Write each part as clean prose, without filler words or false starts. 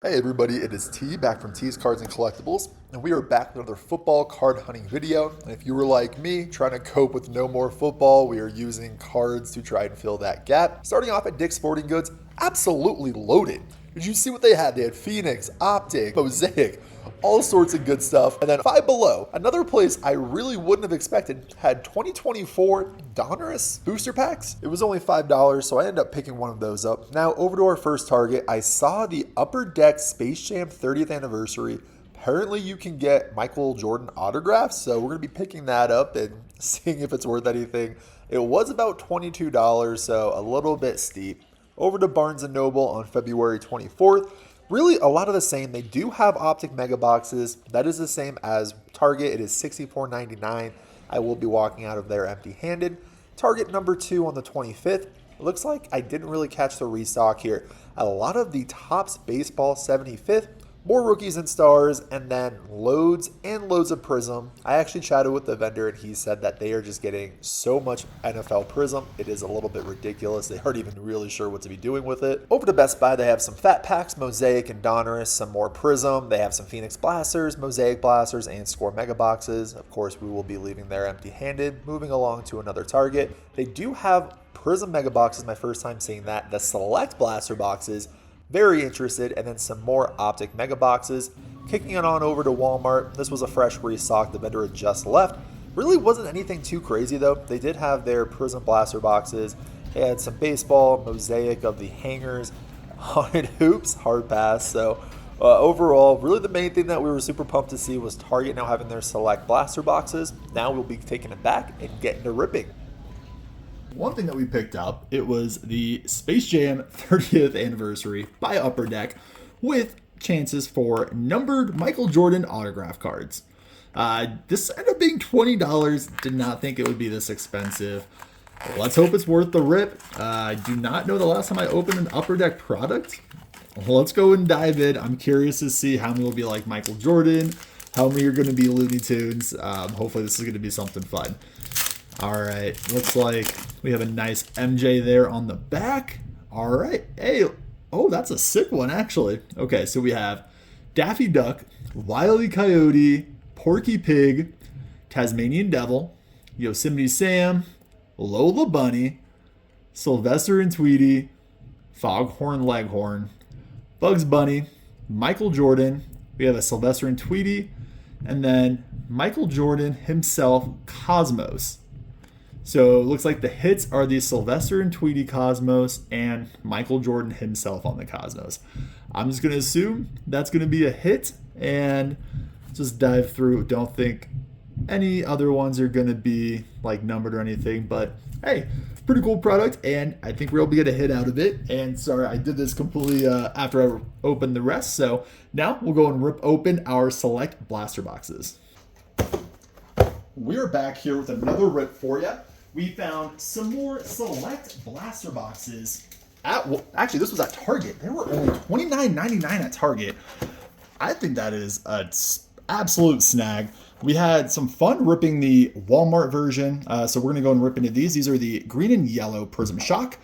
Hey everybody, it is T back from T's Cards and Collectibles, and we are back with another football card hunting video. And if you were like me, trying to cope with no more football, we are using cards to try and fill that gap. Starting off at Dick's Sporting Goods, absolutely loaded. Did you see what they had? They had Phoenix, Optic, Mosaic, all sorts of good stuff. And then Five Below, another place I really wouldn't have expected, had 2024 Donruss booster packs. It was only $5, so I ended up picking one of those up. Now over to our first target, I saw the Upper Deck Space Jam 30th anniversary. Apparently you can get Michael Jordan autographs, so we're gonna be picking that up and seeing if it's worth anything. It was about $22, so a little bit steep. Over to Barnes & Noble on February 24th. Really a lot of the same. They do have Optic Mega Boxes. That is the same as Target. It is $64.99. I will be walking out of there empty-handed. Target number 2 on the 25th. It looks like I didn't really catch the restock here. A lot of the Topps Baseball 75th. More rookies and stars, and then loads and loads of Prism. I actually chatted with the vendor and he said that they are just getting so much NFL Prism. It is a little bit ridiculous. They aren't even really sure what to be doing with it. Over to Best Buy, they have some Fat Packs, Mosaic and Donruss, some more Prism. They have some Phoenix Blasters, Mosaic Blasters, and Score Mega Boxes. Of course, we will be leaving there empty-handed. Moving along to another Target. They do have Prism Mega Boxes, my first time seeing that. The Select Blaster Boxes. Very interested, and then some more Optic Mega Boxes. Kicking it on over to Walmart. This was a fresh restock. The vendor had just left. Really wasn't anything too crazy though. They did have their Prism Blaster boxes. They had some baseball, Mosaic of the hangers, haunted hoops, hard pass. So overall, really the main thing that we were super pumped to see was Target now having their Select Blaster boxes. Now we'll be taking it back and getting to ripping. One thing that we picked up, it was the Space Jam 30th anniversary by Upper Deck with chances for numbered Michael Jordan autograph cards. This ended up being $20. Did not think it would be this expensive. Let's hope it's worth the rip. I do not know the last time I opened an Upper Deck product. Let's go and dive in. I'm curious to see how many will be like Michael Jordan, how many are going to be Looney Tunes. Hopefully this is going to be something fun. All right, looks like we have a nice MJ there on the back. All right, hey, oh, that's a sick one, actually. Okay, so we have Daffy Duck, Wile E. Coyote, Porky Pig, Tasmanian Devil, Yosemite Sam, Lola Bunny, Sylvester and Tweety, Foghorn Leghorn, Bugs Bunny, Michael Jordan. We have a Sylvester and Tweety, and then Michael Jordan himself, Cosmos. So it looks like the hits are the Sylvester and Tweety Cosmos and Michael Jordan himself on the Cosmos. I'm just going to assume that's going to be a hit and just dive through. Don't think any other ones are going to be like numbered or anything, but hey, pretty cool product, and I think we're able to get a hit out of it. And sorry, I did this completely after I opened the rest. So now we'll go and rip open our Select Blaster boxes. We're back here with another rip for you. We found some more Select Blaster boxes actually, this was at Target. They were only $29.99 at Target. I think that is an absolute snag. We had some fun ripping the Walmart version, so we're going to go and rip into these. These are the green and yellow Prism Shock.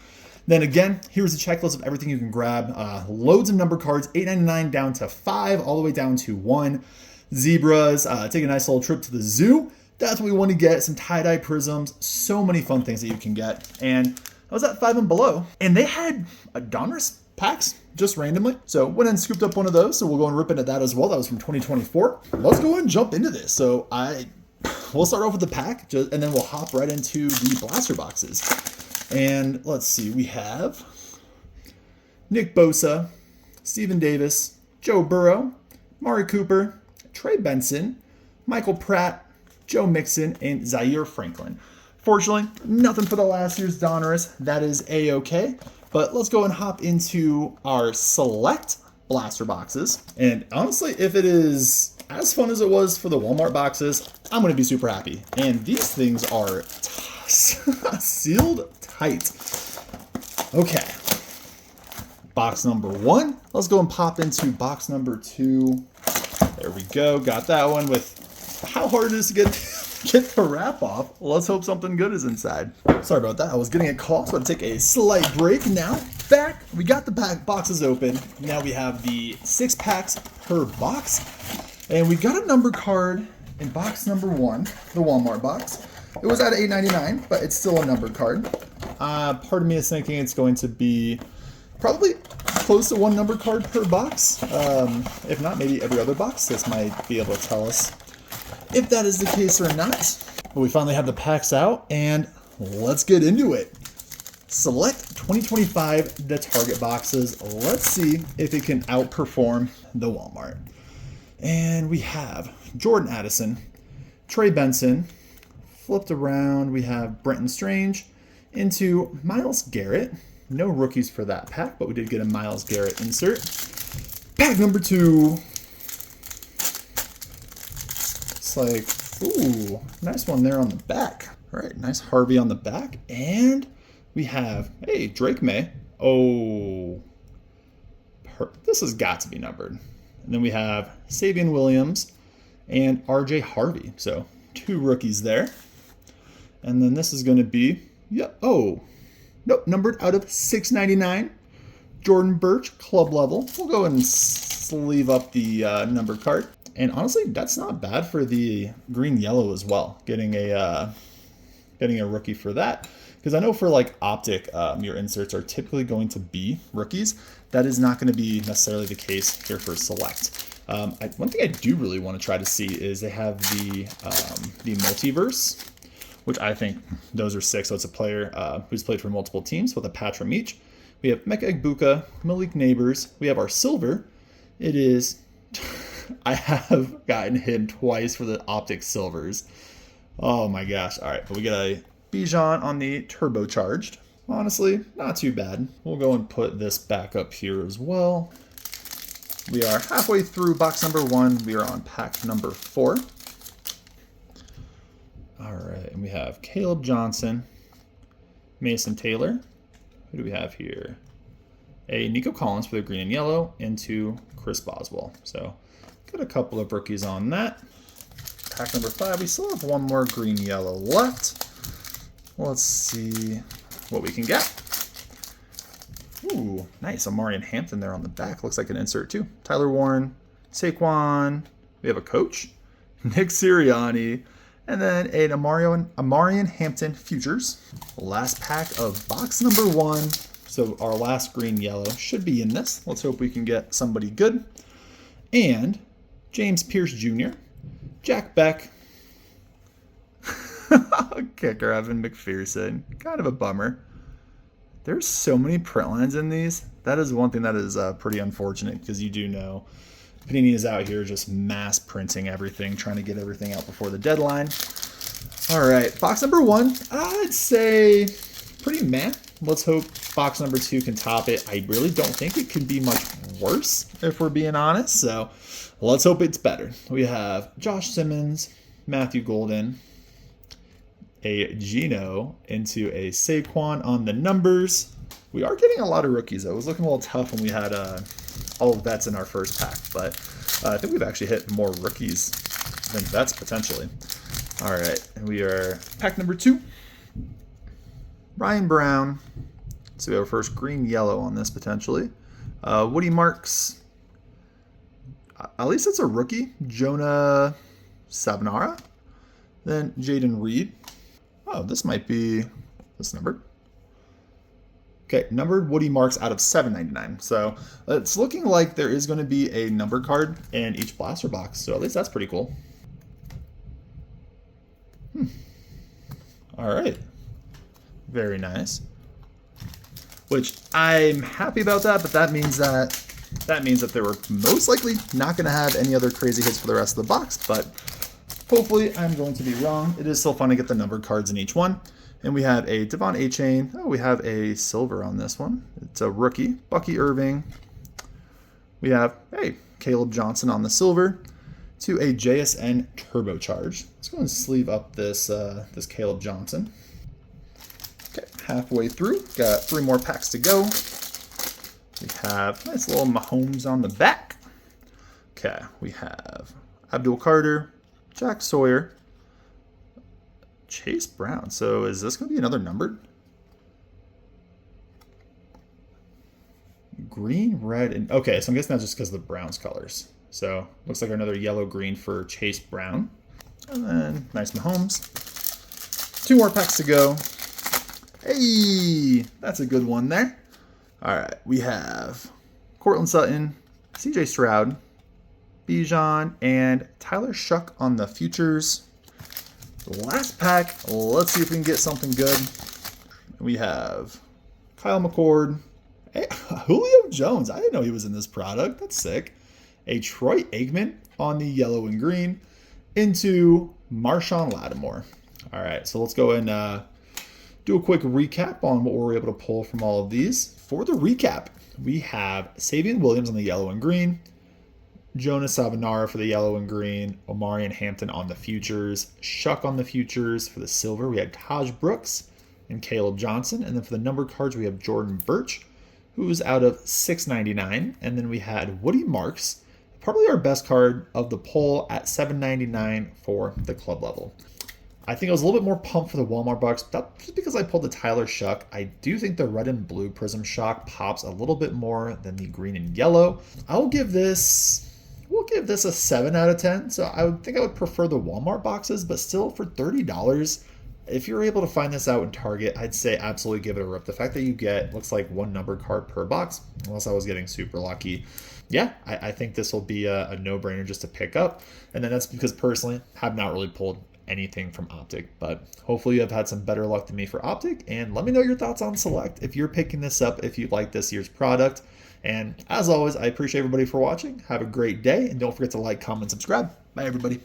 Then again, here's a checklist of everything you can grab. Loads of number cards, $8.99 down to 5, all the way down to 1. Zebras, take a nice little trip to the zoo. That's what we want to get, some tie-dye prisms, so many fun things that you can get. And I was at Five and Below, and they had a Donruss packs just randomly. So went and scooped up one of those, so we'll go and rip into that as well. That was from 2024. Let's go and jump into this. So we'll start off with the pack, and then we'll hop right into the blaster boxes. And let's see, we have Nick Bosa, Steven Davis, Joe Burrow, Mari Cooper, Trey Benson, Michael Pratt, Joe Mixon, and Zaire Franklin. Fortunately, nothing for the last year's Donruss. That is A-okay. But let's go and hop into our Select Blaster boxes. And honestly, if it is as fun as it was for the Walmart boxes, I'm going to be super happy. And these things are sealed tight. Okay. Box number 1. Let's go and pop into box number 2. There we go. Got that one with how hard it is to get the wrap off. Let's hope something good is inside. Sorry about that. I was getting a call, so I'll take a slight break now. back. We got the boxes open. Now we have the 6 packs per box. And we got a number card in box number 1, the Walmart box. It was at $8.99, but it's still a numbered card. Part of me is thinking it's going to be probably close to 1 numbered card per box. If not, maybe every other box. This might be able to tell us if that is the case or not. But we finally have the packs out, and let's get into it. Select 2025, the Target boxes. Let's see if it can outperform the Walmart. And we have Jordan Addison, Trey Benson. Flipped around, we have Brenton Strange into Myles Garrett. No rookies for that pack, but we did get a Myles Garrett insert. Pack number 2. It's like, ooh, nice one there on the back. All right, nice Harvey on the back. And we have, hey, Drake May. Oh, this has got to be numbered. And then we have Savion Williams and RJ Harvey. So 2 rookies there. And then this is going to be, numbered out of $6.99. Jordan Birch, club level. We'll go and sleeve up the numbered card. And honestly, that's not bad for the green yellow as well. Getting a rookie for that. Because I know for like Optic, your inserts are typically going to be rookies. That is not going to be necessarily the case here for Select. One thing I do really want to try to see is they have the multiverse, which I think those are sick. So it's a player who's played for multiple teams with a patch from each. We have Mecca Egbuka, Malik Neighbors. We have our silver. It is, I have gotten him twice for the Optic silvers. Oh my gosh. All right, but we get a Bijan on the turbocharged. Honestly, not too bad. We'll go and put this back up here as well. We are halfway through box number 1. We are on pack number 4. All right, and we have Caleb Johnson, Mason Taylor. Who do we have here? A Nico Collins for the green and yellow into Chris Boswell. So got a couple of rookies on that. Pack number 5, we still have 1 more green yellow left. Let's see what we can get. Ooh, nice. Amarian Hampton there on the back. Looks like an insert too. Tyler Warren, Saquon. We have a coach, Nick Sirianni. And then an Amarian Hampton Futures. Last pack of box number 1. So our last green yellow should be in this. Let's hope we can get somebody good. And James Pierce Jr., Jack Beck, kicker Evan McPherson. Kind of a bummer. There's so many print lines in these. That is one thing that is pretty unfortunate, because you do know Panini is out here just mass printing everything, trying to get everything out before the deadline. All right, box number 1, I'd say pretty meh. Let's hope box number 2 can top it. I really don't think it could be much worse, if we're being honest. So let's hope it's better. We have Josh Simmons, Matthew Golden, a Geno into a Saquon on the numbers. We are getting a lot of rookies, though. It was looking a little tough when we had all of vets in our first pack, but I think we've actually hit more rookies than vets potentially. All right, and we are pack number 2. Ryan Brown. So we have our first green yellow on this potentially. Woody Marks. At least it's a rookie. Jonah Savanara. Then Jaden Reed. Oh, this might be this numbered. Okay, numbered Woody Marks out of $7.99. So it's looking like there is going to be a number card in each blaster box. So at least that's pretty cool. All right. Very nice. Which I'm happy about that, but that means that they were most likely not going to have any other crazy hits for the rest of the box. But hopefully I'm going to be wrong. It is still fun to get the numbered cards in each one. And we have a Devon A-Chain. Oh, we have a silver on this one. It's a rookie, Bucky Irving. We have, hey, Caleb Johnson on the silver to a JSN Turbocharge. Let's go and sleeve up this this Caleb Johnson. Okay, halfway through. Got 3 more packs to go. We have nice little Mahomes on the back. Okay, we have Abdul Carter, Jack Sawyer, Chase Brown. So is this going to be another numbered? green, red, and okay, so I'm guessing that's just because of the Browns colors. So looks like another yellow green for Chase Brown. And then nice Mahomes. 2 more packs to go. Hey, that's a good one there. All right, we have Cortland Sutton, CJ Stroud, Bijan, and Tyler Shuck on the futures. Last pack, let's see if we can get something good. We have Kyle McCord. Hey, Julio Jones. I didn't know he was in this product. That's sick. A Troy Aikman on the yellow and green into Marshawn Lattimore. All right, so let's go and do a quick recap on what we were able to pull from all of these. For the recap, we have Savion Williams on the yellow and green, Jonas Savanara for the yellow and green, Omarion Hampton on the futures, Shuck on the futures. For the silver, we had Taj Brooks and Caleb Johnson. And then for the numbered cards, we have Jordan Birch, who's out of $6.99. And then we had Woody Marks, probably our best card of the pull at $7.99 for the club level. I think I was a little bit more pumped for the Walmart box. That's just because I pulled the Tyler Shuck. I do think the red and blue Prism Shock pops a little bit more than the green and yellow. We'll give this a 7 out of 10. So I would think I would prefer the Walmart boxes, but still for $30, if you're able to find this out in Target, I'd say absolutely give it a rip. The fact that you get, looks like 1 numbered card per box, unless I was getting super lucky. Yeah, I think this will be a no-brainer just to pick up. And then that's because personally, have not really pulled anything from Optic, but hopefully you have had some better luck than me for Optic. And let me know your thoughts on Select if you're picking this up, if you like this year's product. And as always, I appreciate everybody for watching. Have a great day, and don't forget to like, comment, subscribe. Bye, everybody.